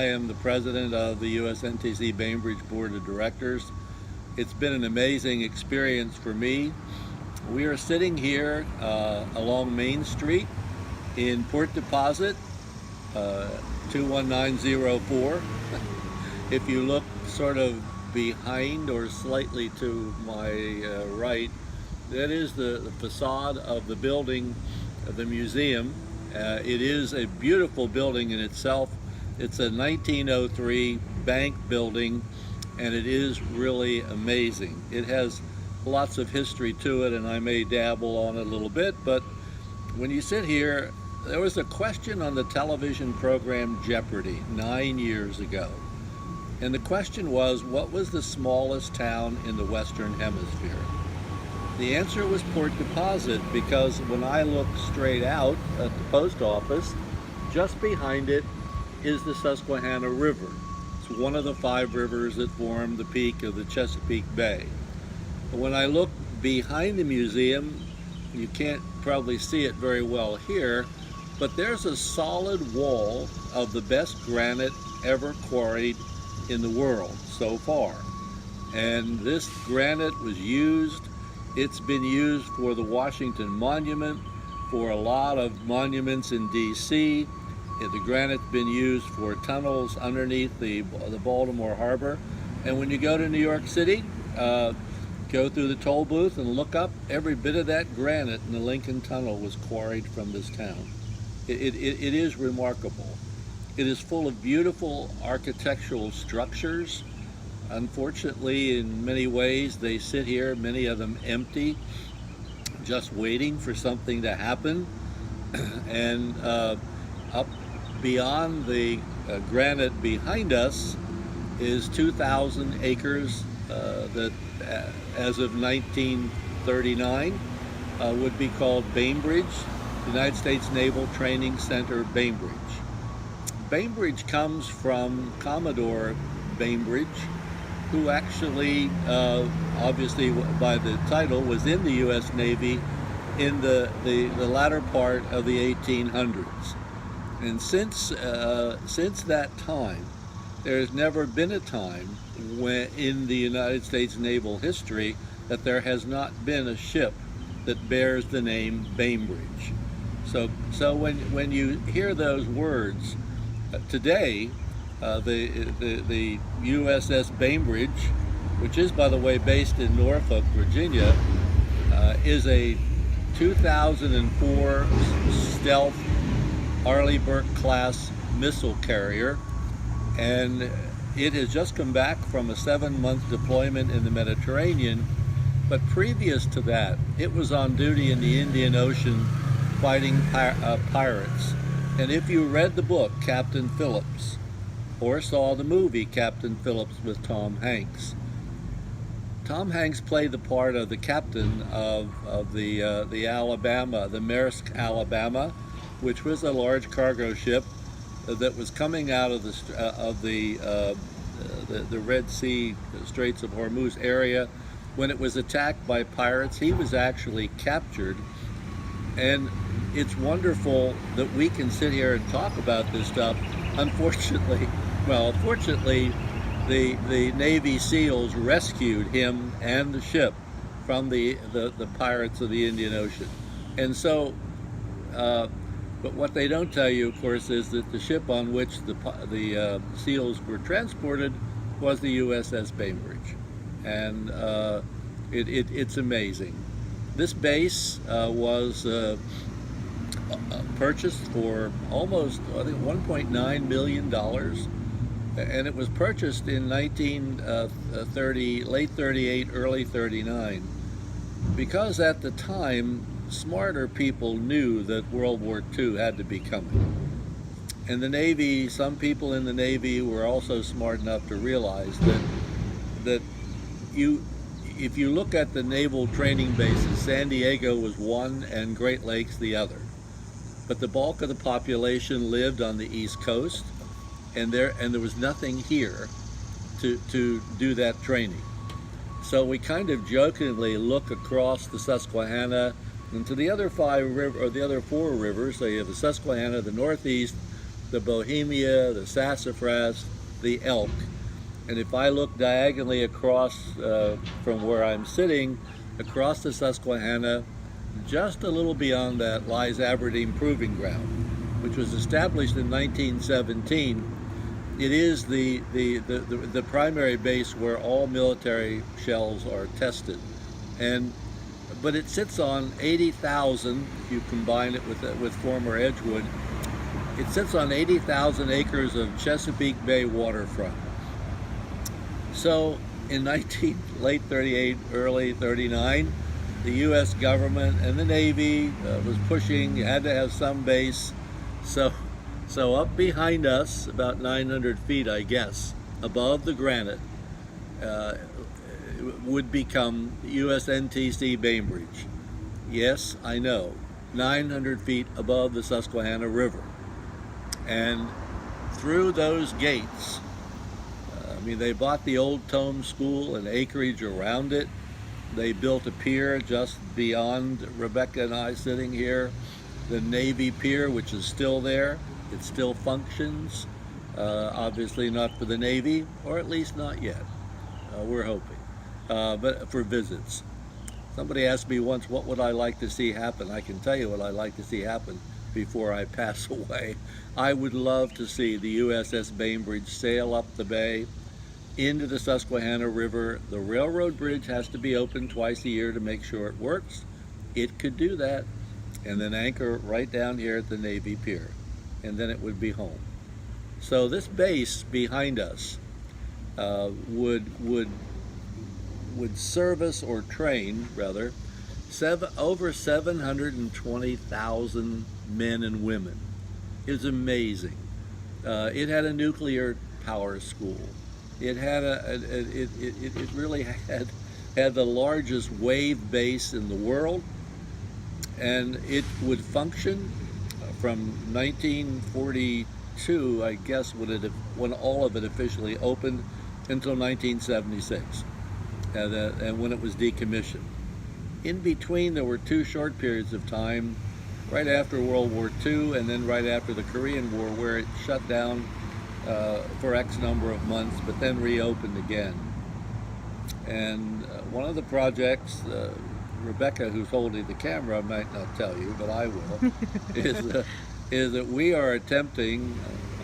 I am the president of the USNTC Bainbridge Board of Directors. It's been an amazing experience for me. We are sitting here along Main Street in Port Deposit, 21904. If you look sort of behind or slightly to my right, that is the facade of the building of the museum. It is a beautiful building in itself. It's a 1903 bank building, and it is really amazing. It has lots of history to it, and I may dabble on it a little bit, but when you sit here, there was a question on the television program Jeopardy! 9 years ago. And the question was, what was the smallest town in the Western Hemisphere? The answer was Port Deposit, because when I look straight out at the post office, just behind it is the Susquehanna River. It's one of the 5 rivers that form the peak of the Chesapeake Bay. When I look behind the museum, you can't probably see it very well here, but there's a solid wall of the best granite ever quarried in the world so far. And this granite was used, it's been used for the Washington Monument, for a lot of monuments in DC. The granite's been used for tunnels underneath the Baltimore Harbor. And when you go to New York City, go through the toll booth and look up, every bit of that granite in the Lincoln Tunnel was quarried from this town. It is remarkable. It is full of beautiful architectural structures. Unfortunately, in many ways, they sit here, many of them empty, just waiting for something to happen. And up beyond the granite behind us is 2,000 acres that, as of 1939, would be called Bainbridge, United States Naval Training Center, Bainbridge. Bainbridge comes from Commodore Bainbridge, who actually, obviously by the title, was in the U.S. Navy in the latter part of the 1800s. And since that time, there's never been a time when in the United States naval history that there has not been a ship that bears the name Bainbridge. So when you hear those words today, the USS Bainbridge, which is, by the way, based in Norfolk, Virginia, is a 2004 stealth Arleigh Burke class missile carrier, and it has just come back from a 7-month deployment in the Mediterranean. But previous to that, it was on duty in the Indian Ocean fighting pirates. And if you read the book Captain Phillips, or saw the movie Captain Phillips with Tom Hanks, Tom Hanks played the part of the captain of the Alabama, the Maersk Alabama, which was a large cargo ship that was coming out of the Red Sea, the Straits of Hormuz area. When it was attacked by pirates, he was actually captured. And it's wonderful that we can sit here and talk about this stuff. Unfortunately, the Navy SEALs rescued him and the ship from the pirates of the Indian Ocean. And so, but what they don't tell you, of course, is that the ship on which the SEALs were transported was the USS Bainbridge. And it's amazing. This base was purchased for almost, I think, $1.9 million. And it was purchased in 1930, late 38, early 39, because at the time, smarter people knew that World War II had to be coming. And the Navy, some people in the Navy were also smart enough to realize that if you look at the naval training bases, San Diego was one and Great Lakes the other. But the bulk of the population lived on the East Coast, and there was nothing here to do that training. So we kind of jokingly look across the Susquehanna and to the other 4 rivers. So you have the Susquehanna, the Northeast, the Bohemia, the sassafras, the elk. And if I look diagonally across from where I'm sitting, across the Susquehanna, just a little beyond that lies Aberdeen Proving Ground, which was established in 1917. It is the primary base where all military shells are tested. But it sits on 80,000, if you combine it with former Edgewood, it sits on 80,000 acres of Chesapeake Bay waterfront. So in late 38, early 39, the U.S. government and the Navy was pushing, you had to have some base. So up behind us, about 900 feet, I guess, above the granite, would become USNTC Bainbridge. Yes, I know, 900 feet above the Susquehanna River. And through those gates, they bought the old Tome School and acreage around it. They built a pier just beyond Rebecca and I sitting here, the Navy Pier, which is still there. It still functions, obviously not for the Navy, or at least not yet. We're hoping, but for visits. Somebody asked me once, what would I like to see happen? I can tell you what I'd like to see happen before I pass away. I would love to see the USS Bainbridge sail up the bay into the Susquehanna River. The railroad bridge has to be open twice a year to make sure it works. It could do that, and then anchor right down here at the Navy Pier, and then it would be home. So this base behind us would service, or train rather, over 720,000 men and women. It's amazing. It had a nuclear power school. It had it really had the largest wave base in the world, and it would function from 1942, I guess, when all of it officially opened, until 1976, and when it was decommissioned. In between, there were two short periods of time, right after World War II and then right after the Korean War, where it shut down for X number of months, but then reopened again. And one of the projects, Rebecca, who's holding the camera, might not tell you, but I will, is that we are attempting,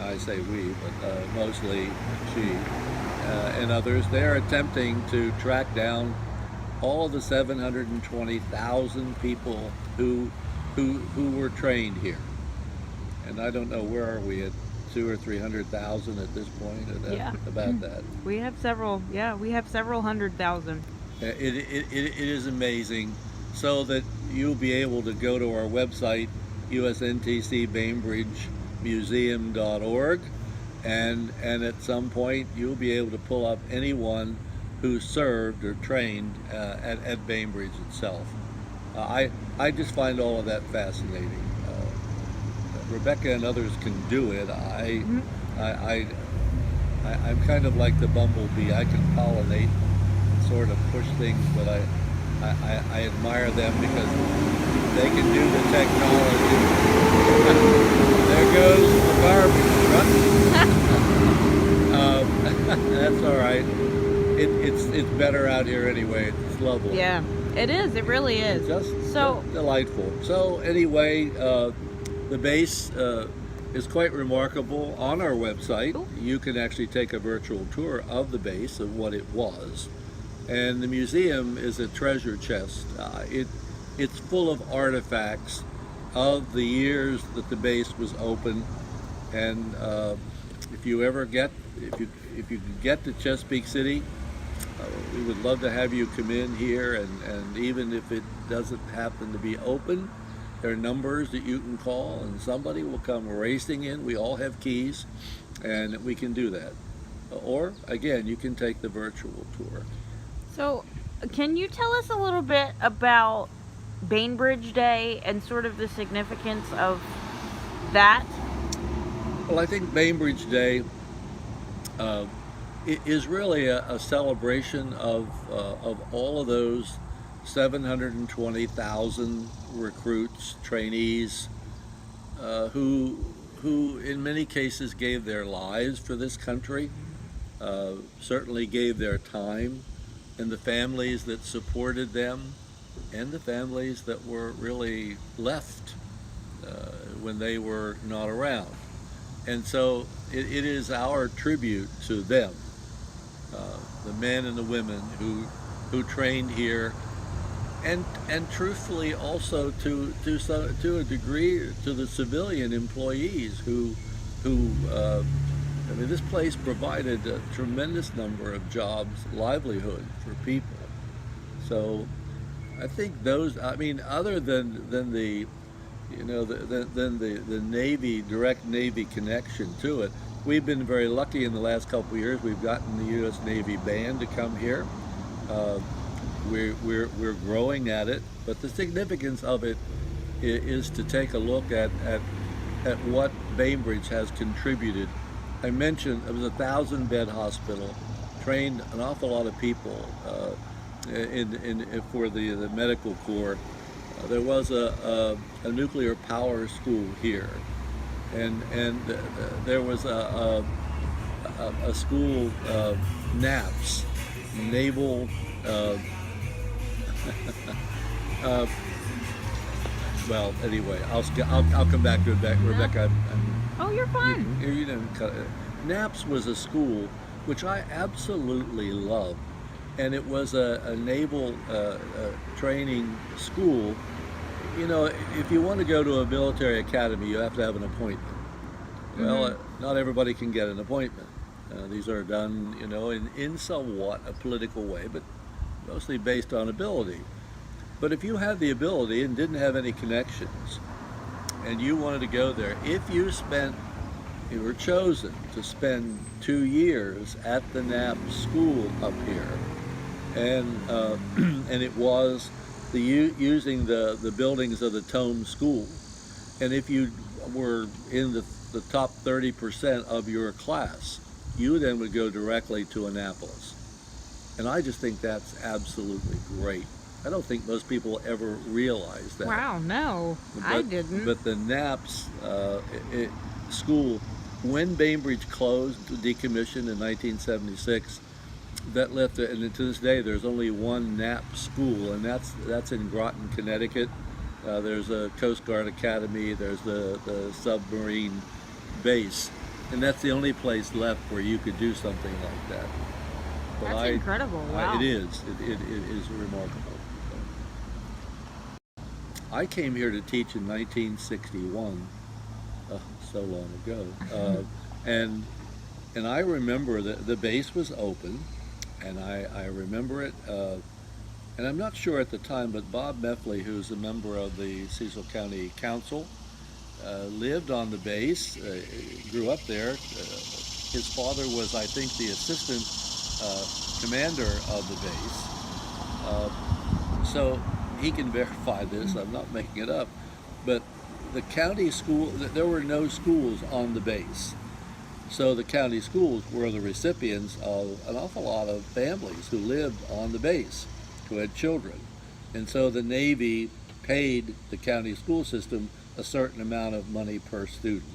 I say we, but mostly she and others, they're attempting to track down all of the 720,000 people who were trained here. And I don't know, where are we at? 200,000 or 300,000 at this point, about that. We have several hundred thousand. It is amazing. So that you'll be able to go to our website, usntcbainbridgemuseum.org, and at some point you'll be able to pull up anyone who served or trained at Bainbridge itself. I just find all of that fascinating. Rebecca and others can do it. I'm kind of like the bumblebee. I can pollinate and sort of push things, but I admire them because they can do the technology. There goes the garbage truck. That's all right. It's better out here anyway. It's lovely. Yeah, it is. It really is. Just so delightful. So anyway, the base is quite remarkable. On our website, you can actually take a virtual tour of the base, of what it was. And the museum is a treasure chest. It's full of artifacts of the years that the base was open. And if you could get to Chesapeake City, we would love to have you come in here, and even if it doesn't happen to be open, there are numbers that you can call and somebody will come racing in. We all have keys, and we can do that. Or, again, you can take the virtual tour. So, can you tell us a little bit about Bainbridge Day and sort of the significance of that? Well, I think Bainbridge Day is really a celebration of all of those 720,000 recruits, trainees, who who in many cases gave their lives for this country, certainly gave their time, and the families that supported them, and the families that were really left when they were not around. And so it is our tribute to them, the men and the women who trained here, and truthfully also to a degree to the civilian employees who I mean, this place provided a tremendous number of jobs, livelihood for people. So I think those, I mean, other than the, you know, the Navy, direct Navy connection to it, we've been very lucky in the last couple of years. We've gotten the U.S. Navy band to come here. We're growing at it, but the significance of it is to take a look at what Bainbridge has contributed. I mentioned it was a 1,000-bed hospital, trained an awful lot of people for the medical corps. There was a nuclear power school here, and there was a school, NAPS, Naval. Well, anyway, I'll come back to it, Rebecca. Oh, you're fine. You didn't cut it. NAPS was a school which I absolutely loved, and it was a naval training school. You know, if you want to go to a military academy, you have to have an appointment. Well, not everybody can get an appointment. These are done, you know, in somewhat a political way, but mostly based on ability. But if you had the ability and didn't have any connections, and you wanted to go there, if you were chosen to spend 2 years at the NAPS school up here, and it was using the buildings of the Tome School, and if you were in the top 30% of your class, you then would go directly to Annapolis. And I just think that's absolutely great. I don't think most people ever realize that. Wow, no, I didn't. But the NAPS school, when Bainbridge closed, decommissioned in 1976, that left it, and to this day there's only one NAPS school, and that's in Groton, Connecticut. There's a Coast Guard Academy, there's the submarine base, and that's the only place left where you could do something like that. But That's incredible. Wow. It is. It is remarkable. I came here to teach in 1961, so long ago, and I remember that the base was open, and I remember it, and I'm not sure at the time, but Bob Meffley, who's a member of the Cecil County Council, lived on the base, grew up there. His father was, I think, the assistant commander of the base, so he can verify this. I'm not making it up, but the county school, there were no schools on the base, so the county schools were the recipients of an awful lot of families who lived on the base, who had children, and so the Navy paid the county school system a certain amount of money per student.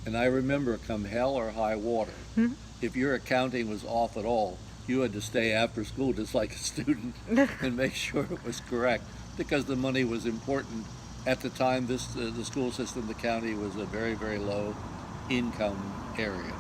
And I remember, come hell or high water, if your accounting was off at all, you had to stay after school just like a student and make sure it was correct, because the money was important. At the time, the school system, the county, was a very, very low income area.